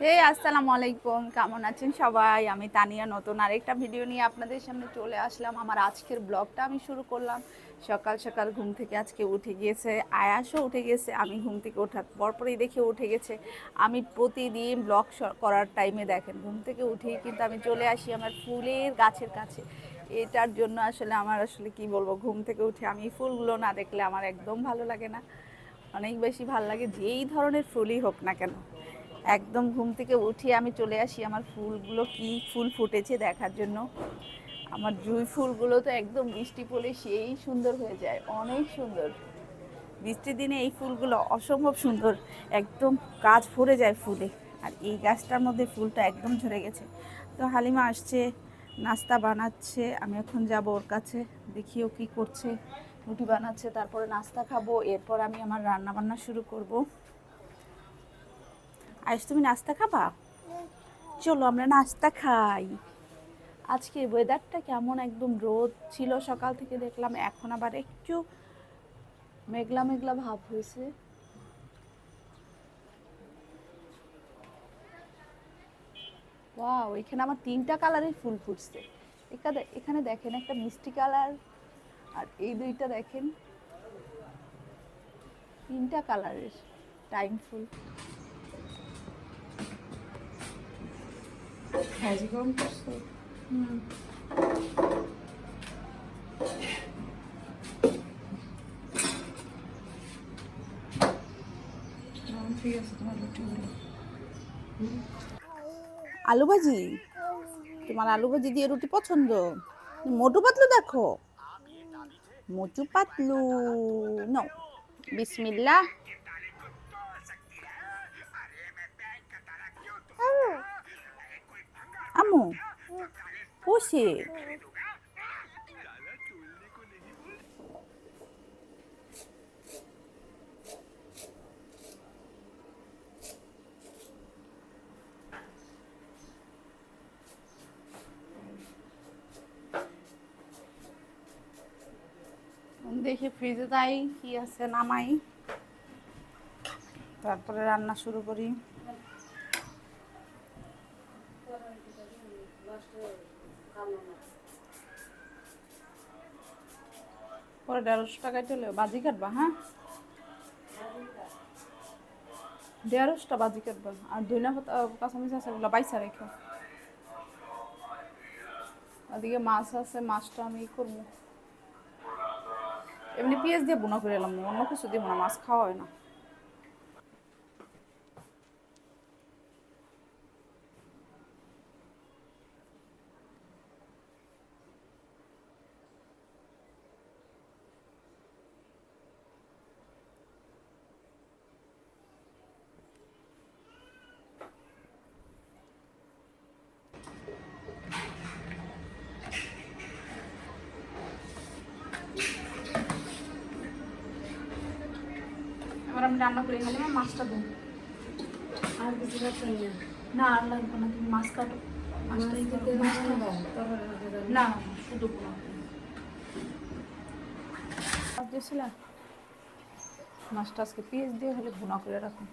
হে আসসালামু আলাইকুম, কেমন আছেন সবাই? আমি তানিয়া নতুন আরেকটা ভিডিও নিয়ে আপনাদের সামনে চলে আসলাম। আমার আজকের ব্লগটা আমি শুরু করলাম সকাল সকাল। ঘুম থেকে আজকে উঠে গিয়েছে, আয়াসও উঠে গেছে। আমি ঘুম থেকে ওঠার পরপরই দেখে উঠে গেছে। আমি প্রতিদিন ব্লগ করার টাইমে দেখেন ঘুম থেকে উঠেই কিন্তু আমি চলে আসি আমার ফুলের গাছের কাছে। এটার জন্য আসলে আমার কি বলবো, ঘুম থেকে উঠে আমি ফুলগুলো না দেখলে আমার একদম ভালো লাগে না। অনেক বেশি ভালো লাগে যেই ধরনের ফুলই হোক না কেন। একদম ঘুম থেকে উঠে আমি চলে আসি আমার ফুলগুলো কি ফুল ফুটেছে দেখার জন্য। আমার জুঁই ফুলগুলো তো একদম বৃষ্টি পড়লে সেই সুন্দর হয়ে যায়, অনেক সুন্দর। বৃষ্টির দিনে এই ফুলগুলো অসম্ভব সুন্দর, একদম গাছ ভরে যায় ফুলে। আর এই গাছটার মধ্যে ফুলটা একদম ঝরে গেছে। তো হালিমা আসছে, নাস্তা বানাচ্ছে, আমি এখন যাব ওর কাছে, দেখি ও কী করছে। রুটি বানাচ্ছে, তারপরে নাস্তা খাবো, এরপর আমি আমার রান্না বান্না শুরু করব। আজ তুমি নাস্তা খাবা? চলো আমরা নাস্তা খাই। আজকে ওয়েদারটা কেমন, একদম রোদ ছিল সকাল থেকে দেখলাম, এখন আবার একটু মেঘলা মেঘলা ভাব হয়েছে। ওয়াও, এখানে আমার 3টা কালারের ফুল ফুটছে। এখানে দেখেন একটা মিষ্টি কালার, আর এই দুইটা দেখেন 3টা কালারের টাইম ফুল। ভাজি গরম করছো? হুম, ঠিক আছে, তোমার রুটিগুলো। আলু ভাজি। তোমার আলু ভাজি দিয়ে রুটি পছন্দ? মোটু পাতলু দেখো, মোটু পাতলু। নো, বিসমিল্লাহ। আমু পুষি। দেখি ফ্রিজে তাই কি আছে নামাই, তারপরে রান্না শুরু করি। পরে 150 টাকায় চলে বাজি কাটবা, হ্যাঁ 150টা বাজি কাটবা। আর ধইনা পাতা কাঁচামরিচ আছে, ওগুলো বাইসা রেখো। ওদিকে মাছ আছে, মাছটা আমি করবো। এমনি পেঁয়াজ দিয়ে বোনা করে এলাম, অন্য কিছু দিব না, মাছ খাওয়া হয় না। এবার আমি রান্না করে গেলে মাছটা দেবো। আর কিছু লাগছে না? না আর লাগবে না, তুমি মাছ কাটো। মাছটাই করো, মাছটা না শুধু বোনা মাছ দিয়েছিলাম। মাছটা আজকে পেঁয়াজ দিয়ে হলে ভুনা করে রাখুন।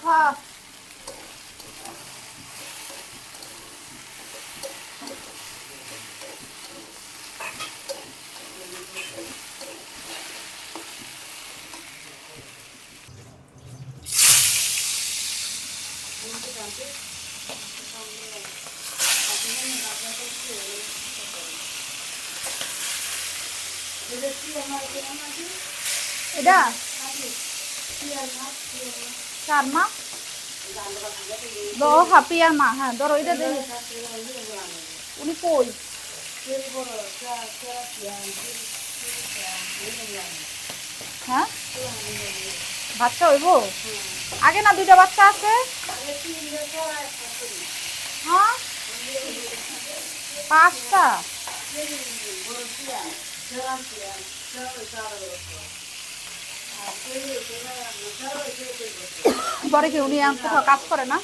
হ্যাঁ, এটা চার মা দ হাপি আর মা, হ্যাঁ ধরো এটা দেখি উনি কই। হ্যাঁ বাচ্চা হইব আগে না, 2টা বাচ্চা আছে। হ্যাঁ 5টা। পরে কি উনি কোথাও কাজ করে না?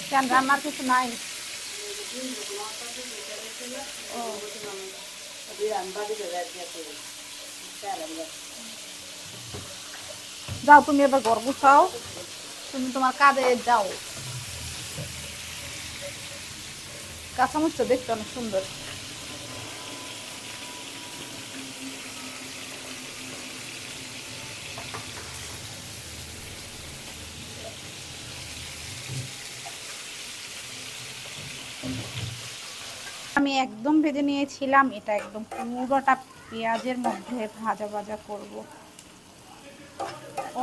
কেন রান্নার কিছু নাই? ও যাও, তুমি এবার ঘর গুছাও, তুমি তোমার কাজে যাও। কাঁচামরিচটা দেখতে অনেক সুন্দর। আমি একদম ভেজে নিয়েছিলাম, এটা একদম পুরোটা পেঁয়াজের মধ্যে ভাজা ভাজা করব।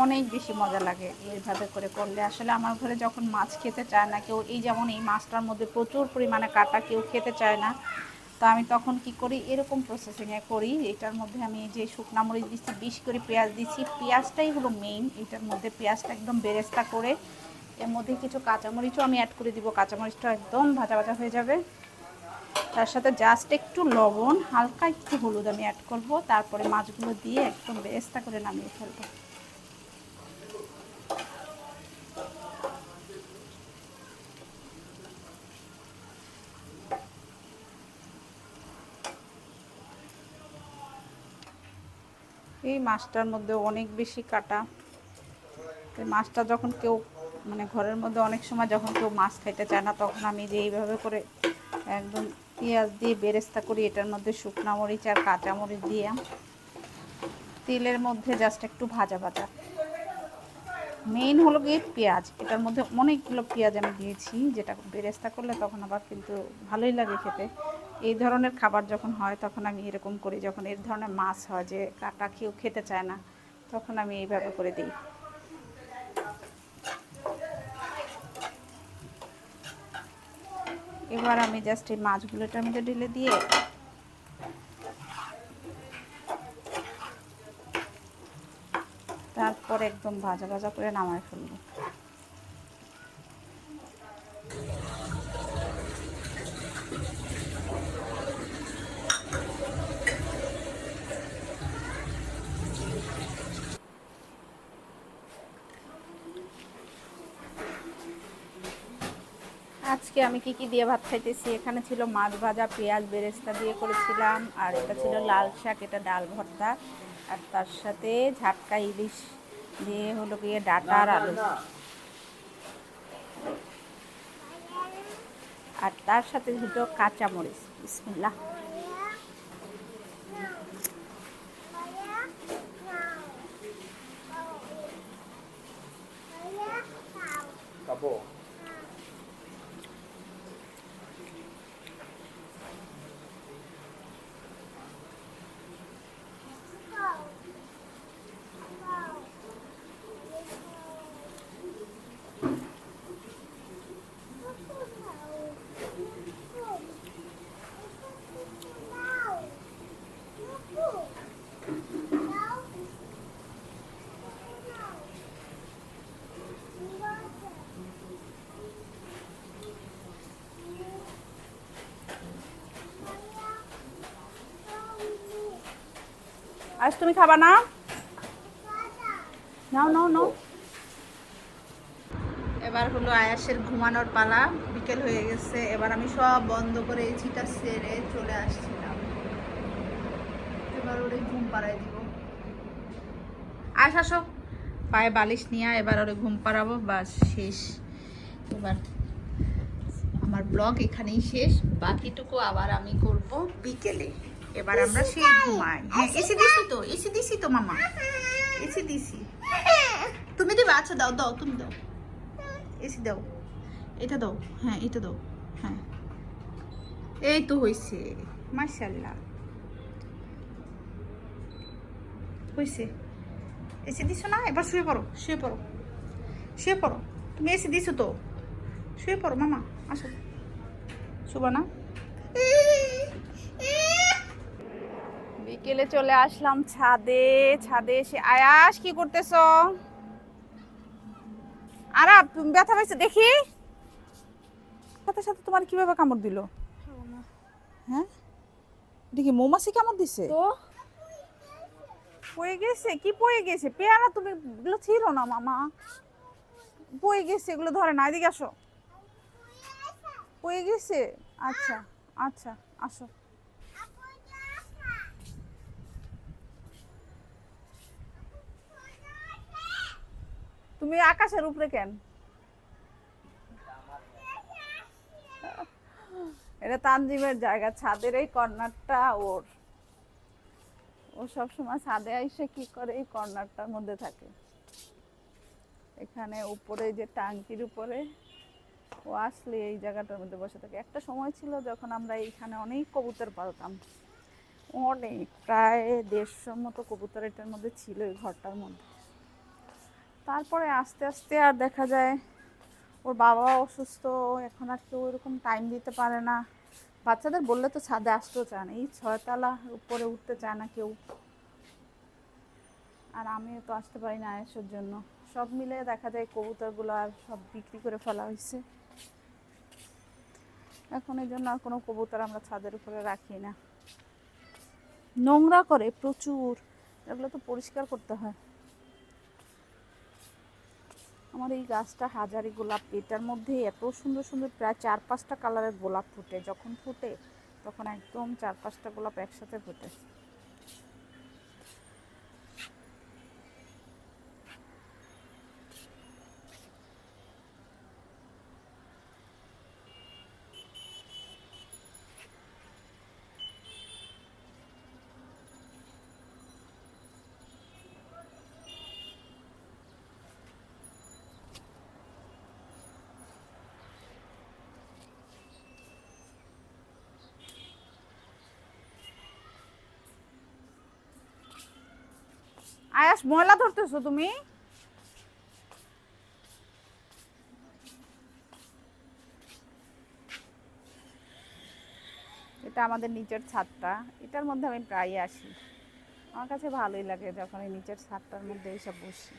অনেক বেশি মজা লাগে এইভাবে করে করলে। আসলে আমার ঘরে যখন মাছ খেতে চায় না কেউ, এই যেমন এই মাছটার মধ্যে প্রচুর পরিমাণে কাটা, কেউ খেতে চায় না, তো আমি তখন কি করি, এরকম প্রসেসিংয়ে করি। এটার মধ্যে আমি যে শুকনা মরিচ দিচ্ছি, বেশি করে পেঁয়াজ দিচ্ছি, পেঁয়াজটাই হলো মেইন এটার মধ্যে। পেঁয়াজটা একদম বেরেস্তা করে এর মধ্যে কিছু কাঁচামরিচও আমি অ্যাড করে দিব, কাঁচামরিচটা একদম ভাজা ভাজা হয়ে যাবে। তার সাথে জাস্ট একটু লবণ, হালকা একটু হলুদ আমি অ্যাড করব, তারপরে মাছগুলো দিয়ে একদম বেরেস্তা করে নামিয়ে ফেলবো। এই মাছটার মধ্যে অনেক বেশি কাটা। এই মাছটা যখন কেউ মানে ঘরের মধ্যে অনেক সময় যখন কেউ মাছ খাইতে চায় না, তখন আমি যে এইভাবে করে একদম পেঁয়াজ দিয়ে বেরেস্তা করি, এটার মধ্যে শুকনা মরিচ আর কাঁচামরিচ দিয়ে তেলের মধ্যে জাস্ট একটু ভাজা ভাজা। মেইন হলো গিয়ে পেঁয়াজ, এটার মধ্যে অনেকগুলো পেঁয়াজ আমি দিয়েছি, যেটা বেরেস্তা করলে তখন আবার কিন্তু ভালোই লাগে খেতে। এই ধরনের খাবার যখন হয় তখন আমি এরকম করি, যখন এই ধরনের মাছ হয় যে কাটা কেউ খেতে চায় না, তখন আমি এইভাবে করে দিই। এবার আমি জাস্ট এই মাছগুলো এটার মধ্যে ঢেলে দিয়ে তারপর একদম ভাজা ভাজা করে নামায় ফেলবো। আজকে আমি কি দিয়ে ভাত খাইতেছি, এখানে ছিল মাছ ভাজা, পেঁয়াজ বেরেস্তা দিয়ে করেছিলাম, আর এটা ছিল লাল শাক, এটা ডাল ভর্তা, আর তার সাথে ঝাটকা ইলিশ দিয়ে হলো গিয়ে ডাটা আর আলু, আর তার সাথে ছিল কাঁচামরিচ। বিসমিল্লাহ। আজ তুমি খাবা না? নাও নাও নাও। এবার হলো আয়াসের ঘুমানোর পালা, বিকেল হয়ে গেছে। এবার আমি সব বন্ধ করে এসিটা সেরে চলে আসছিলাম, এবার ওরে ঘুম পাড়াই দিব। আয়াস আসো, পায়ে বালিশ নিয়ে এবার ওরে ঘুম পাড়াবো, বাস শেষ। এবার আমার ব্লগ এখানেই শেষ, বাকিটুকু আবার আমি করব বিকেলে। এবার আমরা সেই ঘুমাই। হ্যাঁ এসি দিছি তো, এসি দিছি তো মামা, এসি দিছি। তুমি দেবে? আচ্ছা দাও দাও, তুমি দাও, এসি দাও, এটা দাও, হ্যাঁ এটা দাও, হ্যাঁ এই তো হয়েছে, মাশাআল্লাহ হয়েছে। এসি দিছো না? এবার শুয়ে পড়ো, শুয়ে পড়ো, শুয়ে পড়ো। তুমি এসি দিছো তো, শুয়ে পড়ো মামা, আসো। শুবা না? বিকেলে চলে আসলাম ছাদে। ছাদে এসে আয়াস কি করতেছো? আরাপ তুমি ব্যথা পাইছো দেখি, সাথে সাথে তোমার কিভাবে কামড় দিল? হ্যাঁ এটা কি মৌমাছি কামড় দিছে? পড়ে গেছে? কি পড়ে গেছে? পেয়ারা তুমি এগুলো ছিল না মামা, পড়ে গেছে, এগুলো ধরে না, এদিকে আসো। পড়ে গেছে, আচ্ছা আচ্ছা, আসো। তুমি আকাশের উপরে কেন? এটা তানজিমের জায়গা, ছাদের এই কর্নারটা ওর। ও সবসময় ছাদে এসে কি করে, এই কর্নারটার মধ্যে থাকে। এখানে উপরে যে টাঙ্কির উপরে ও আসলে এই জায়গাটার মধ্যে বসে থাকে। একটা সময় ছিল যখন আমরা এইখানে অনেক কবুতর পালতাম, অনেক, প্রায় 150 মতো কবুতর এটার মধ্যে ছিল এই ঘরটার মধ্যে। তারপরে আস্তে আস্তে আর দেখা যায় ওর বাবা অসুস্থ, এখন আর কেউ এরকম টাইম দিতে পারে না। বাচ্চাদের বললে তো ছাদে আসতেও চায় না, এই 6 তলা উপরে উঠতে চায় না কেউ। আর আমিও তো আসতে পারি না আয়েশের জন্য। সব মিলে দেখা যায় কবুতরগুলো আর সব বিক্রি করে ফেলা হয়েছে। এখন এই জন্য আর কোনো কবুতর আমরা ছাদের উপরে রাখি না। নোংরা করে প্রচুর, এগুলো তো পরিষ্কার করতে হয়। আমার এই গাছটা হাজারি গোলাপ, এটার মধ্যে এত সুন্দর সুন্দর প্রায় 4-5টা কালারের গোলাপ ফুটে। যখন ফুটে তখন একদম 4-5টা গোলাপ একসাথে ফুটে। আয়াস, ময়লা ধরতেছো তুমি? এটা আমাদের নিচের ছাদটা, এটার মধ্যে আমি প্রায় আসি। আমার কাছে ভালোই লাগে যখন এই নিচের ছাদটার মধ্যে এইসব বসি।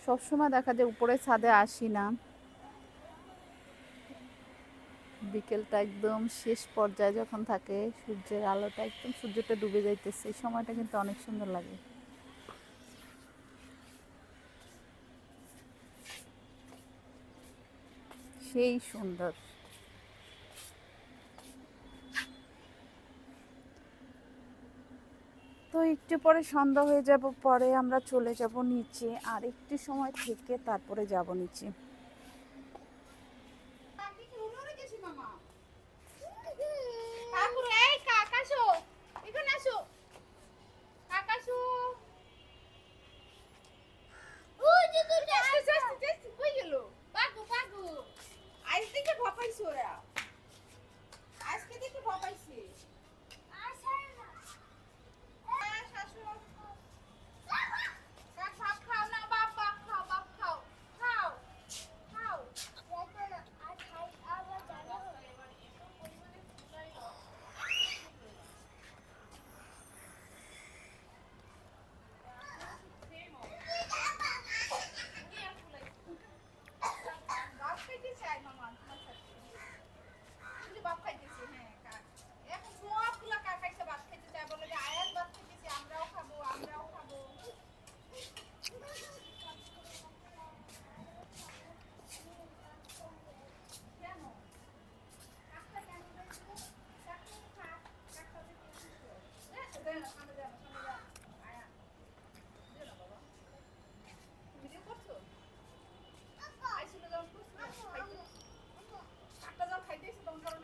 সবসময় দেখা যায় উপরের ছাদে আসি না। বিকেলটা একদম শেষ পর্যায়ে যখন থাকে, সূর্যের আলোটা একদম, সূর্যটা ডুবে যাইতেছে, এই সময়টা কিন্তু অনেক সুন্দর লাগে। সেই সুন্দর। তো একটু পরে সন্ধ্যা হয়ে যাব, পরে আমরা চলে যাব নিচে, আর একটু সময় থেকে তারপরে যাব নিচে।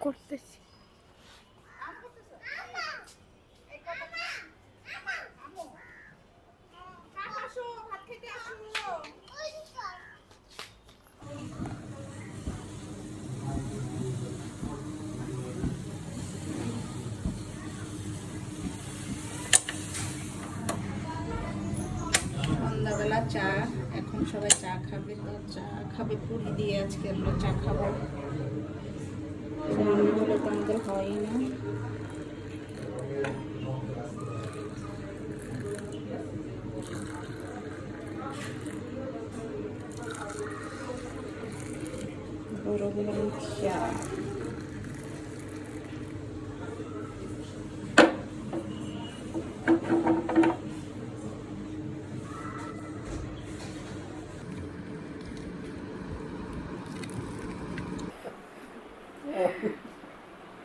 করতেছি। সন্ধ্যাবেলা চা, এখন সবাই চা খাবে, তো চা খাবে পুরি দিয়ে। আজকে আমরা চা খাবো, রান্না হলে তো আমাদের হয়ই না। বড় বড় চা।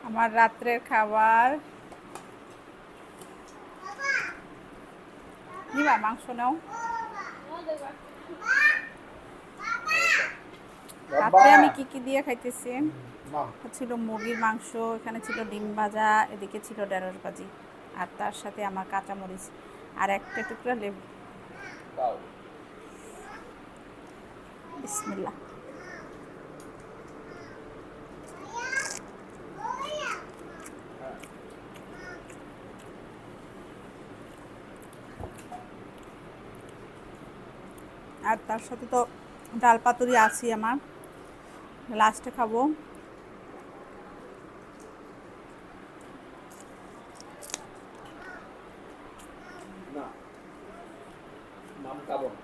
আমার রাত্রের খাবার নিবা মাংস নাও। রাত্রে আমি কি কি দিয়ে খাইতেছি ছিল মুরগির মাংস, এখানে ছিল ডিম ভাজা, এদিকে ছিল ঢেঁড়স ভাজি, আর তার সাথে আমার কাঁচামরিচ আর একটা টুকরা লেবু। বিসমিল্লাহ। আর তার সাথে তো ডাল পাতুরি আছি আমার, লাস্টে খাবো। না নাম খাবো না।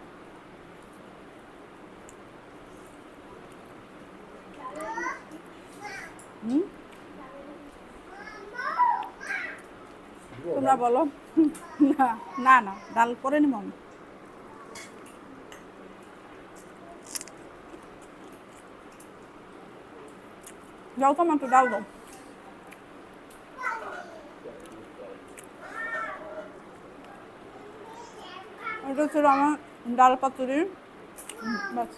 তোমরা বলো। না না না, ডাল করে নিব আমি। যাও তো, একটু ডাল দাও। এটা ছিল আমার ডাল পাতুরি, বাস।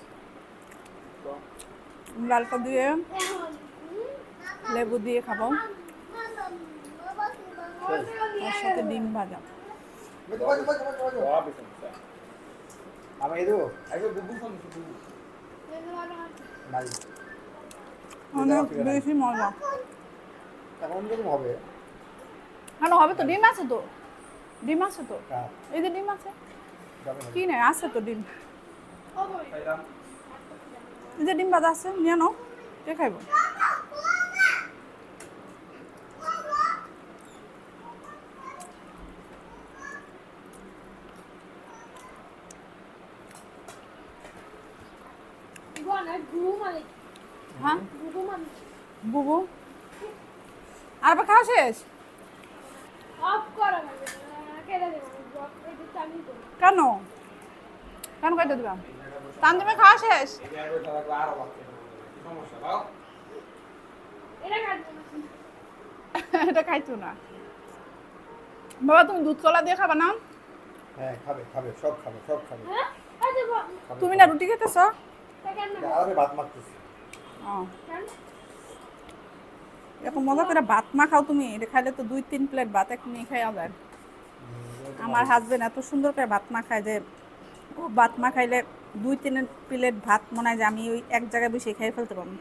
ডালটা দিয়ে লেবু দিয়ে খাবো, তার সাথে ডিম ভাজা। আমি এই দেবো আগে বুবু ফোন বুবু নাই অনেক বেশি মজা। এখন যেরকম হবে কেন হবে তো, ডিম আছে তো, ডিম আছে তো, এই যে ডিম আছে, কি নেই আছে তো ডিম, এই যে ডিম ভাজা আছে, নিয়ে নাও, কে খাইব। হ্যাঁ বুবু আর বা খাওয়া শেষ কেন, কেন কেটে দিলাম, তানজিমে খাওয়া শেষ। এটা খাইতো না বাবা, তুমি দুধ কলা দিয়ে খাবা না? হ্যাঁ খাবে খাবে সব খাবে সব খাবে। তুমি না রুটি খেতেছ? আমি ভাত মাখতেছি। এরকম মজা করে ভাত মা খাও তুমি, এটা খাইলে তো 2-3 প্লেট ভাত এখনই খাইয়া যায়। আমার হাজবেন্ড এত সুন্দর করে ভাত মা খায় যে, ও ভাত মা খাইলে 2-3 প্লেট ভাত মনে হয় যে আমি ওই এক জায়গায় বসে খেয়ে ফেলতে পারবো।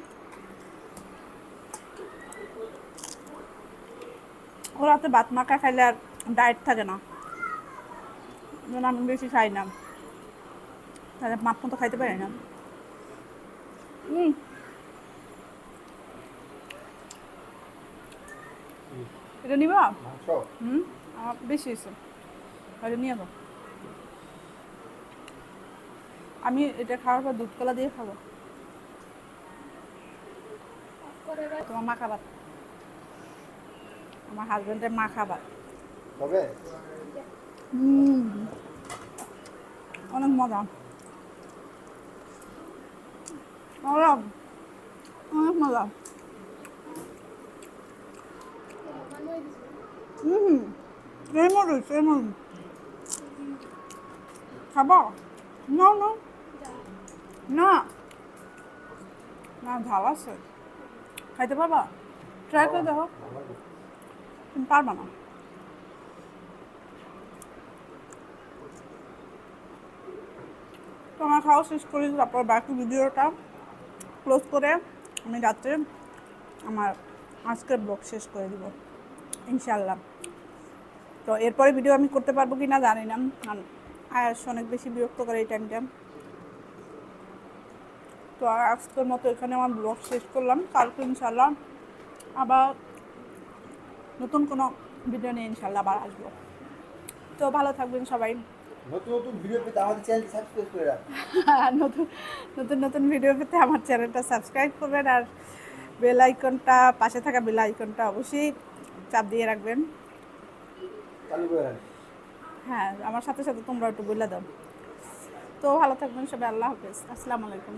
ওরা তো ভাত মাখা খাইলে আর ডায়েট থাকে না, যেন আমি বেশি খাই না, তাহলে মাপ মতো খাইতে পারি না। এটা নিবা? মাংস আমার বেশি হয়েছে, এটা নিয়ে যাবো। আমি এটা খাওয়ার পর দুধ কলা দিয়ে খাবো। তোমার মা খাবার, আমার হাজবেন্ডের মা খাবার হবে অনেক মজা, অনেক মজা। এই মরিচ, এই মরিচ খাবো না, না না না, ঝাল আছে, খাইতে পারবা? ট্রাই করে দেখো, তুমি পারবা না। তো আমার খাওয়া শেষ করি, তারপর বাকি ভিডিওটা ক্লোজ করে আমি রাত্রে আমার আজকের ব্লগ শেষ করে দিব ইনশাল্লাহ। তো এরপরে ভিডিও আমি করতে পারবো কি না জানি না, কারণ আয়াস অনেক বেশি বিরক্ত করে এই টাইমটা। তো আজকের মতো এখানে আমার ব্লগ শেষ করলাম, কালকে ইনশাল্লাহ আবার নতুন কোনো ভিডিও নিয়ে ইনশাল্লাহ আবার আসবো। তো ভালো থাকবেন সবাই। নতুন নতুন ভিডিও পেতে আমাদের চ্যানেলটি সাবস্ক্রাইব করে রাখুন। নতুন নতুন নতুন ভিডিও পেতে আমার চ্যানেলটা সাবস্ক্রাইব করবেন, আর বেল আইকনটা, পাশে থাকা বেল আইকনটা অবশ্যই চাপ দিয়ে রাখবেন। চালু করে রাখুন। হ্যাঁ, আমার সাথে সাথে তোমরা একটু বলে দাও। তো ভালো থাকবেন সবাই, আল্লাহ হাফেজ, আসসালামু আলাইকুম।